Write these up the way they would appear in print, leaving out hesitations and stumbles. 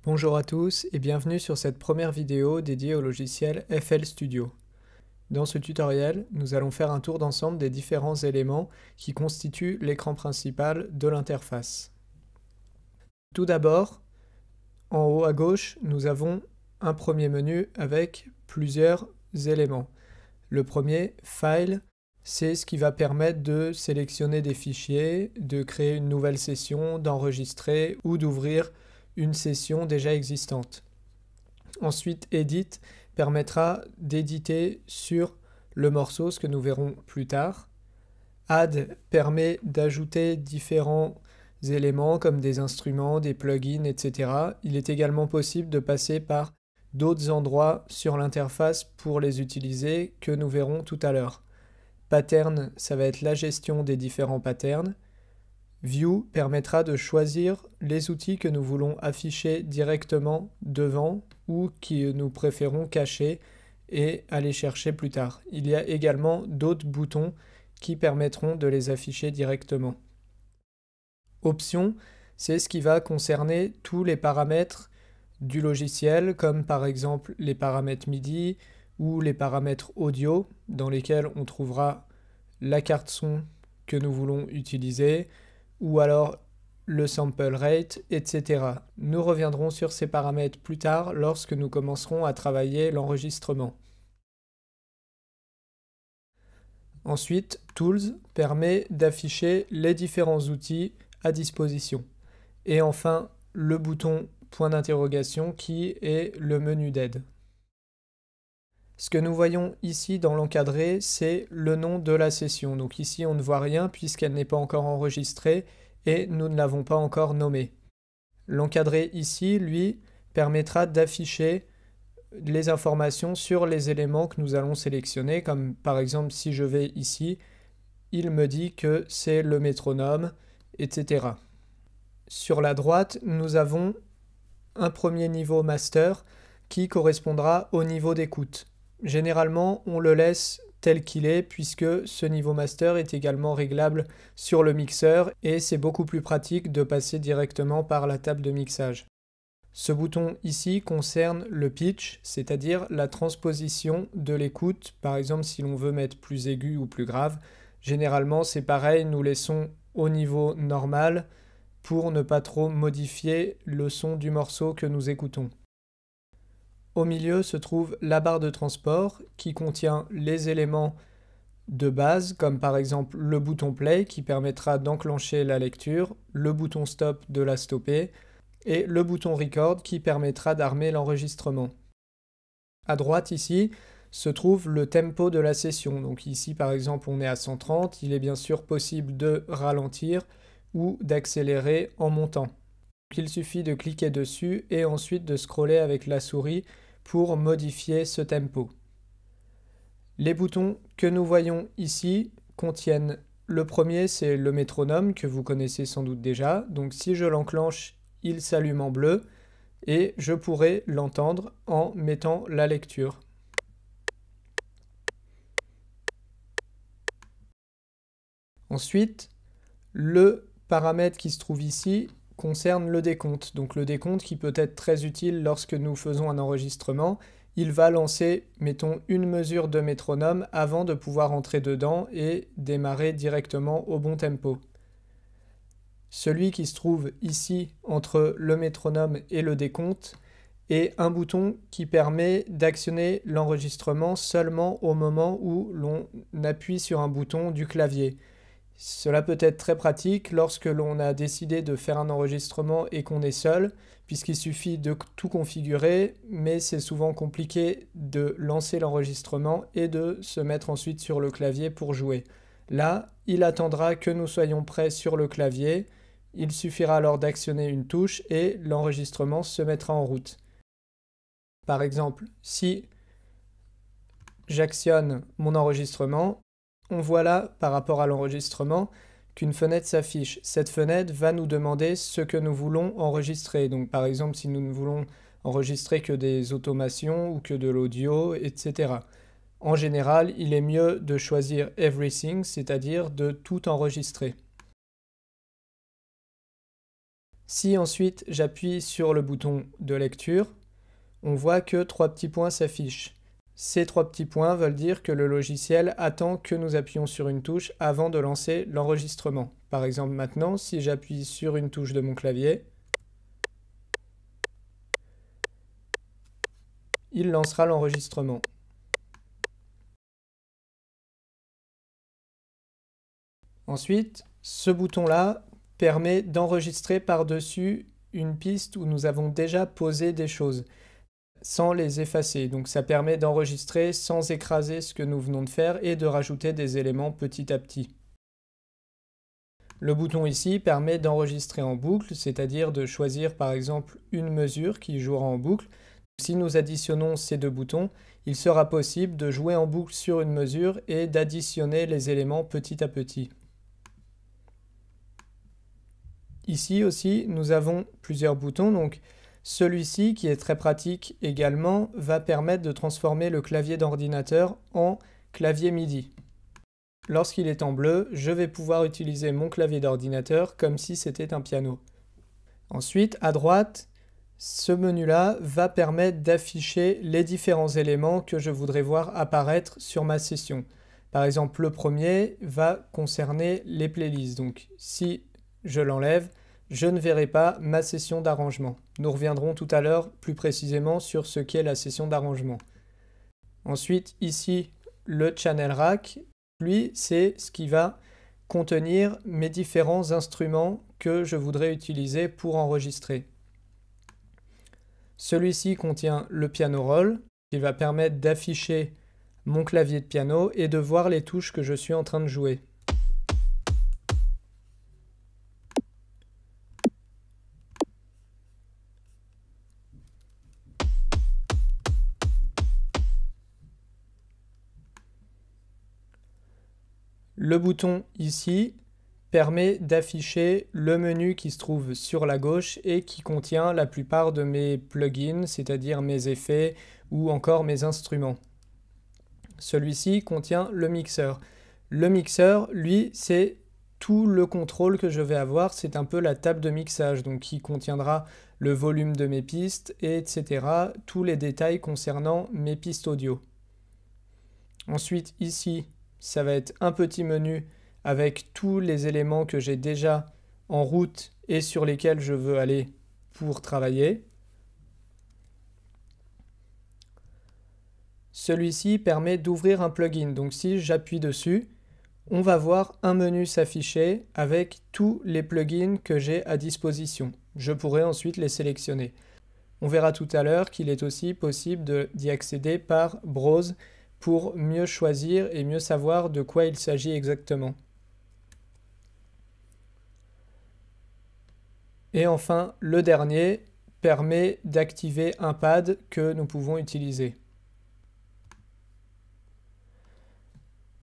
Bonjour à tous et bienvenue sur cette première vidéo dédiée au logiciel FL Studio. Dans ce tutoriel, nous allons faire un tour d'ensemble des différents éléments qui constituent l'écran principal de l'interface. Tout d'abord, en haut à gauche, nous avons un premier menu avec plusieurs éléments. Le premier, File, c'est ce qui va permettre de sélectionner des fichiers, de créer une nouvelle session, d'enregistrer ou d'ouvrir une session déjà existante. Ensuite, Edit permettra d'éditer sur le morceau, ce que nous verrons plus tard. Add permet d'ajouter différents éléments comme des instruments, des plugins, etc. Il est également possible de passer par d'autres endroits sur l'interface pour les utiliser que nous verrons tout à l'heure. Pattern, ça va être la gestion des différents patterns. View permettra de choisir les outils que nous voulons afficher directement devant ou que nous préférons cacher et aller chercher plus tard. Il y a également d'autres boutons qui permettront de les afficher directement. Options, c'est ce qui va concerner tous les paramètres du logiciel, comme par exemple les paramètres MIDI ou les paramètres audio, dans lesquels on trouvera la carte son que nous voulons utiliser, ou alors le sample rate, etc. Nous reviendrons sur ces paramètres plus tard lorsque nous commencerons à travailler l'enregistrement. Ensuite, Tools permet d'afficher les différents outils à disposition. Et enfin, le bouton point d'interrogation qui est le menu d'aide. Ce que nous voyons ici dans l'encadré, c'est le nom de la session. Donc ici, on ne voit rien puisqu'elle n'est pas encore enregistrée et nous ne l'avons pas encore nommée. L'encadré ici, lui, permettra d'afficher les informations sur les éléments que nous allons sélectionner, comme par exemple si je vais ici, il me dit que c'est le métronome, etc. Sur la droite, nous avons un premier niveau master qui correspondra au niveau d'écoute. Généralement, on le laisse tel qu'il est puisque ce niveau master est également réglable sur le mixeur et c'est beaucoup plus pratique de passer directement par la table de mixage. Ce bouton ici concerne le pitch, c'est-à-dire la transposition de l'écoute. Par exemple, si l'on veut mettre plus aigu ou plus grave, généralement c'est pareil, nous laissons au niveau normal pour ne pas trop modifier le son du morceau que nous écoutons. Au milieu se trouve la barre de transport qui contient les éléments de base, comme par exemple le bouton play qui permettra d'enclencher la lecture, le bouton stop de la stopper et le bouton record qui permettra d'armer l'enregistrement. À droite ici se trouve le tempo de la session. Donc ici par exemple on est à 130, il est bien sûr possible de ralentir ou d'accélérer en montant. Il suffit de cliquer dessus et ensuite de scroller avec la souris pour modifier ce tempo. Les boutons que nous voyons ici contiennent le premier, c'est le métronome que vous connaissez sans doute déjà. Donc si je l'enclenche, il s'allume en bleu et je pourrai l'entendre en mettant la lecture. Ensuite, le paramètre qui se trouve ici concerne le décompte. Donc le décompte qui peut être très utile lorsque nous faisons un enregistrement. Il va lancer, mettons, une mesure de métronome avant de pouvoir entrer dedans et démarrer directement au bon tempo. Celui qui se trouve ici entre le métronome et le décompte est un bouton qui permet d'actionner l'enregistrement seulement au moment où l'on appuie sur un bouton du clavier. Cela peut être très pratique lorsque l'on a décidé de faire un enregistrement et qu'on est seul, puisqu'il suffit de tout configurer, mais c'est souvent compliqué de lancer l'enregistrement et de se mettre ensuite sur le clavier pour jouer. Là, il attendra que nous soyons prêts sur le clavier, il suffira alors d'actionner une touche et l'enregistrement se mettra en route. Par exemple, si j'actionne mon enregistrement, on voit là, par rapport à l'enregistrement, qu'une fenêtre s'affiche. Cette fenêtre va nous demander ce que nous voulons enregistrer. Donc par exemple, si nous ne voulons enregistrer que des automations ou que de l'audio, etc. En général, il est mieux de choisir Everything, c'est-à-dire de tout enregistrer. Si ensuite j'appuie sur le bouton de lecture, on voit que 3 petits points s'affichent. Ces 3 petits points veulent dire que le logiciel attend que nous appuyions sur une touche avant de lancer l'enregistrement. Par exemple maintenant, si j'appuie sur une touche de mon clavier, il lancera l'enregistrement. Ensuite, ce bouton-là permet d'enregistrer par-dessus une piste où nous avons déjà posé des choses, sans les effacer. Donc ça permet d'enregistrer sans écraser ce que nous venons de faire et de rajouter des éléments petit à petit. Le bouton ici permet d'enregistrer en boucle, c'est-à-dire de choisir par exemple une mesure qui jouera en boucle. Si nous additionnons ces deux boutons, il sera possible de jouer en boucle sur une mesure et d'additionner les éléments petit à petit. Ici aussi, nous avons plusieurs boutons, donc celui-ci, qui est très pratique également, va permettre de transformer le clavier d'ordinateur en clavier MIDI. Lorsqu'il est en bleu, je vais pouvoir utiliser mon clavier d'ordinateur comme si c'était un piano. Ensuite, à droite, ce menu-là va permettre d'afficher les différents éléments que je voudrais voir apparaître sur ma session. Par exemple, le premier va concerner les playlists. Donc, si je l'enlève, je ne verrai pas ma session d'arrangement. Nous reviendrons tout à l'heure plus précisément sur ce qu'est la session d'arrangement. Ensuite, ici, le channel rack, lui, c'est ce qui va contenir mes différents instruments que je voudrais utiliser pour enregistrer. Celui-ci contient le piano roll, qui va permettre d'afficher mon clavier de piano et de voir les touches que je suis en train de jouer. Le bouton ici permet d'afficher le menu qui se trouve sur la gauche et qui contient la plupart de mes plugins, c'est-à-dire mes effets ou encore mes instruments. Celui-ci contient le mixeur. Le mixeur, lui, c'est tout le contrôle que je vais avoir, c'est un peu la table de mixage, donc qui contiendra le volume de mes pistes, etc. Tous les détails concernant mes pistes audio. Ensuite, ici, ça va être un petit menu avec tous les éléments que j'ai déjà en route et sur lesquels je veux aller pour travailler. Celui-ci permet d'ouvrir un plugin. Donc si j'appuie dessus, on va voir un menu s'afficher avec tous les plugins que j'ai à disposition. Je pourrai ensuite les sélectionner. On verra tout à l'heure qu'il est aussi possible d'y accéder par Browse pour mieux choisir et mieux savoir de quoi il s'agit exactement. Et enfin, le dernier permet d'activer un pad que nous pouvons utiliser.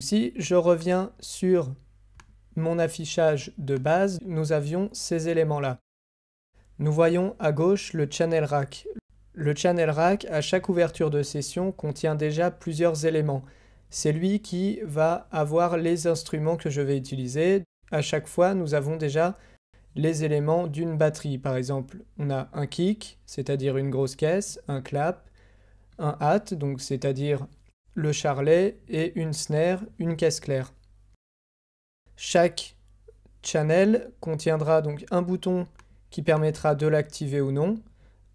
Si je reviens sur mon affichage de base, nous avions ces éléments-là. Nous voyons à gauche le channel rack. Le channel rack, à chaque ouverture de session, contient déjà plusieurs éléments. C'est lui qui va avoir les instruments que je vais utiliser. À chaque fois, nous avons déjà les éléments d'une batterie. Par exemple, on a un kick, c'est-à-dire une grosse caisse, un clap, un hat, donc c'est-à-dire le charlet, et une snare, une caisse claire. Chaque channel contiendra donc un bouton qui permettra de l'activer ou non,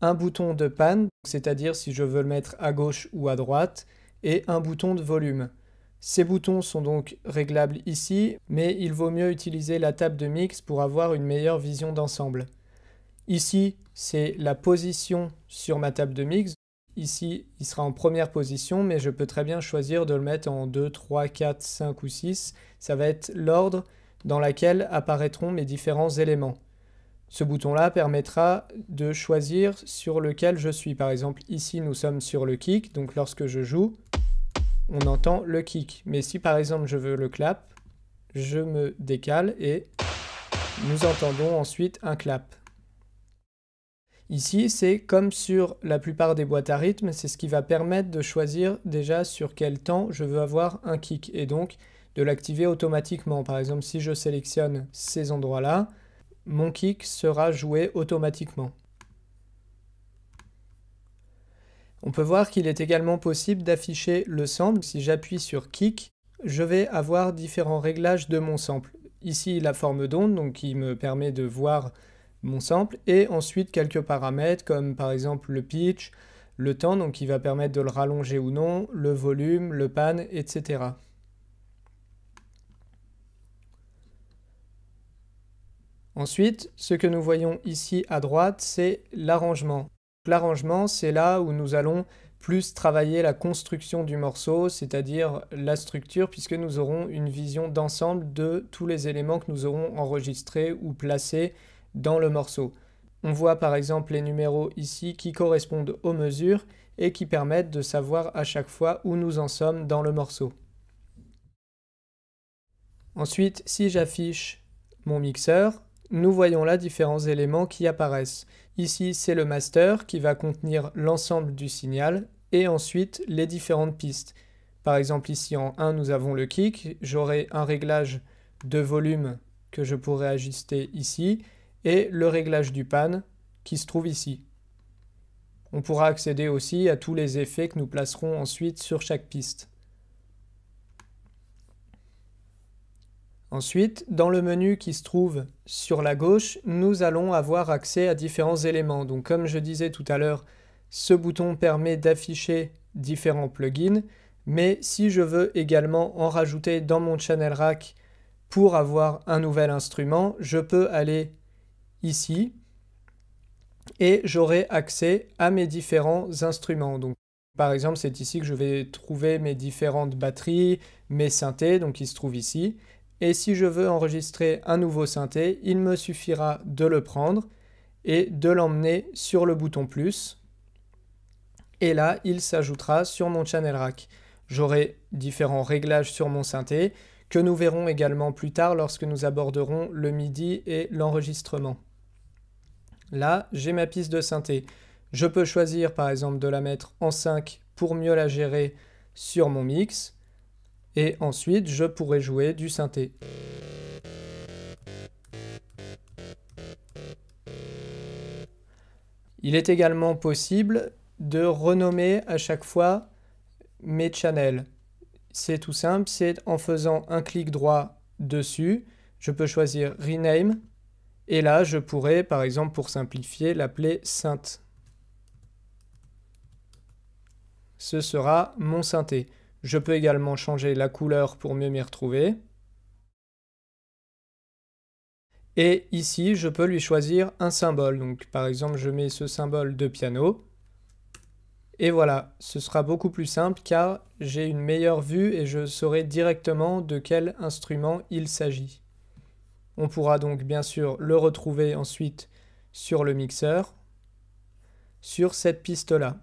un bouton de pan, c'est-à-dire si je veux le mettre à gauche ou à droite, et un bouton de volume. Ces boutons sont donc réglables ici, mais il vaut mieux utiliser la table de mix pour avoir une meilleure vision d'ensemble. Ici, c'est la position sur ma table de mix. Ici, il sera en première position, mais je peux très bien choisir de le mettre en 2, 3, 4, 5 ou 6. Ça va être l'ordre dans lequel apparaîtront mes différents éléments. Ce bouton-là permettra de choisir sur lequel je suis. Par exemple, ici, nous sommes sur le kick, donc lorsque je joue, on entend le kick. Mais si par exemple je veux le clap, je me décale et nous entendons ensuite un clap. Ici, c'est comme sur la plupart des boîtes à rythme, c'est ce qui va permettre de choisir déjà sur quel temps je veux avoir un kick et donc de l'activer automatiquement. Par exemple, si je sélectionne ces endroits-là, mon kick sera joué automatiquement. On peut voir qu'il est également possible d'afficher le sample. Si j'appuie sur kick, je vais avoir différents réglages de mon sample. Ici, la forme d'onde, donc qui me permet de voir mon sample, et ensuite quelques paramètres comme par exemple le pitch, le temps, donc qui va permettre de le rallonger ou non, le volume, le pan, etc. Ensuite, ce que nous voyons ici à droite, c'est l'arrangement. L'arrangement, c'est là où nous allons plus travailler la construction du morceau, c'est-à-dire la structure, puisque nous aurons une vision d'ensemble de tous les éléments que nous aurons enregistrés ou placés dans le morceau. On voit par exemple les numéros ici qui correspondent aux mesures et qui permettent de savoir à chaque fois où nous en sommes dans le morceau. Ensuite, si j'affiche mon mixeur, nous voyons là différents éléments qui apparaissent. Ici, c'est le master qui va contenir l'ensemble du signal et ensuite les différentes pistes. Par exemple, ici en 1, nous avons le kick. J'aurai un réglage de volume que je pourrai ajuster ici et le réglage du pan qui se trouve ici. On pourra accéder aussi à tous les effets que nous placerons ensuite sur chaque piste. Ensuite, dans le menu qui se trouve sur la gauche, nous allons avoir accès à différents éléments. Donc comme je disais tout à l'heure, ce bouton permet d'afficher différents plugins, mais si je veux également en rajouter dans mon channel rack pour avoir un nouvel instrument, je peux aller ici et j'aurai accès à mes différents instruments. Donc, par exemple, c'est ici que je vais trouver mes différentes batteries, mes synthés, donc ils se trouvent ici. Et si je veux enregistrer un nouveau synthé, il me suffira de le prendre et de l'emmener sur le bouton plus. Et là, il s'ajoutera sur mon channel rack. J'aurai différents réglages sur mon synthé que nous verrons également plus tard lorsque nous aborderons le MIDI et l'enregistrement. Là, j'ai ma piste de synthé. Je peux choisir par exemple de la mettre en 5 pour mieux la gérer sur mon mix. Et ensuite, je pourrai jouer du synthé. Il est également possible de renommer à chaque fois mes channels. C'est tout simple, c'est en faisant un clic droit dessus, je peux choisir Rename, et là je pourrais, par exemple pour simplifier, l'appeler synth. Ce sera mon synthé. Je peux également changer la couleur pour mieux m'y retrouver. Et ici, je peux lui choisir un symbole. Donc, par exemple, je mets ce symbole de piano. Et voilà, ce sera beaucoup plus simple car j'ai une meilleure vue et je saurai directement de quel instrument il s'agit. On pourra donc bien sûr le retrouver ensuite sur le mixeur, sur cette piste-là.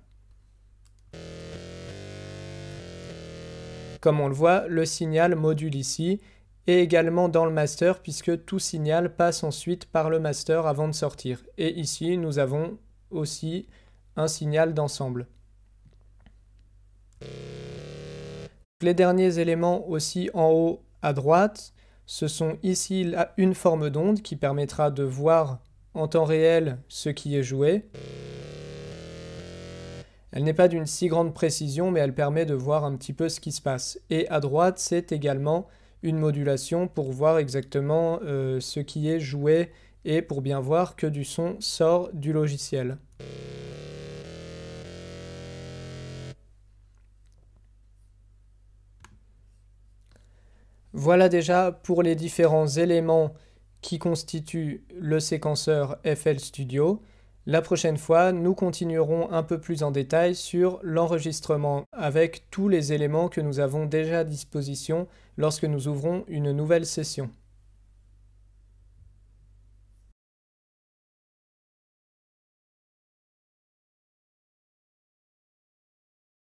Comme on le voit, le signal module ici et également dans le master puisque tout signal passe ensuite par le master avant de sortir. Et ici, nous avons aussi un signal d'ensemble. Les derniers éléments aussi en haut à droite, ce sont ici une forme d'onde qui permettra de voir en temps réel ce qui est joué. Elle n'est pas d'une si grande précision, mais elle permet de voir un petit peu ce qui se passe. Et à droite, c'est également une modulation pour voir exactement ce qui est joué et pour bien voir que du son sort du logiciel. Voilà déjà pour les différents éléments qui constituent le séquenceur FL Studio. La prochaine fois, nous continuerons un peu plus en détail sur l'enregistrement avec tous les éléments que nous avons déjà à disposition lorsque nous ouvrons une nouvelle session.